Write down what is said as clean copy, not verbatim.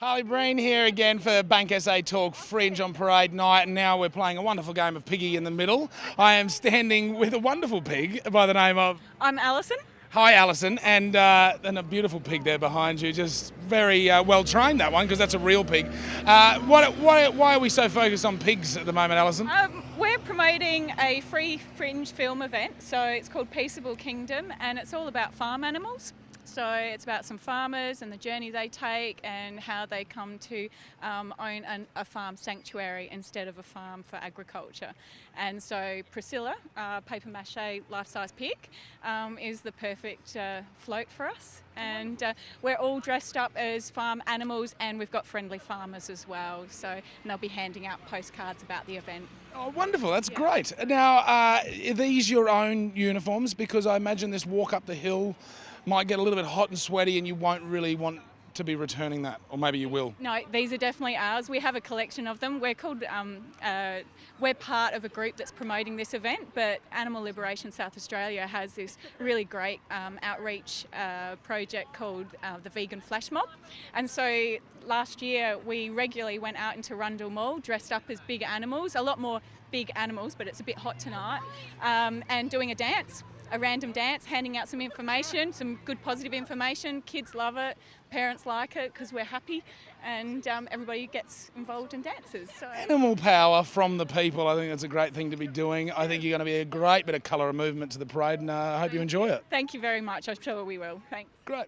Harley Breen here again for Bank SA Talk Fringe on Parade Night, and now we're playing a wonderful game of Piggy in the Middle. I am standing with a wonderful pig by the name of... I'm Alison. Hi Alison, and a beautiful pig there behind you, just very well trained, that one, because that's a real pig. Why are we so focused on pigs at the moment, Alison? We're promoting a free fringe film event, so it's called Peaceable Kingdom, and it's all about farm animals. So it's about some farmers and the journey they take and how they come to own a farm sanctuary instead of a farm for agriculture. And so Priscilla, paper mache life-size pig, is the perfect float for us. And we're all dressed up as farm animals, and we've got friendly farmers as well. So and they'll be handing out postcards about the event. Oh, wonderful, that's great. Now, are these your own uniforms? Because I imagine this walk up the hill might get a little bit hot and sweaty and you won't really want to be returning that, or maybe you will. No, these are definitely ours. We have a collection of them. We're called, we're part of a group that's promoting this event, but Animal Liberation South Australia has this really great outreach project called the Vegan Flash Mob. And so last year we regularly went out into Rundle Mall dressed up as big animals, a lot more big animals, but it's a bit hot tonight, and doing a dance. A random dance, handing out some information, some good positive information. Kids love it, parents like it because we're happy, and everybody gets involved and dances. So. Animal power from the people, I think that's a great thing to be doing. I think you're going to be a great bit of colour and movement to the parade, and I hope you enjoy it. Thank you very much, I'm sure we will. Thanks. Great.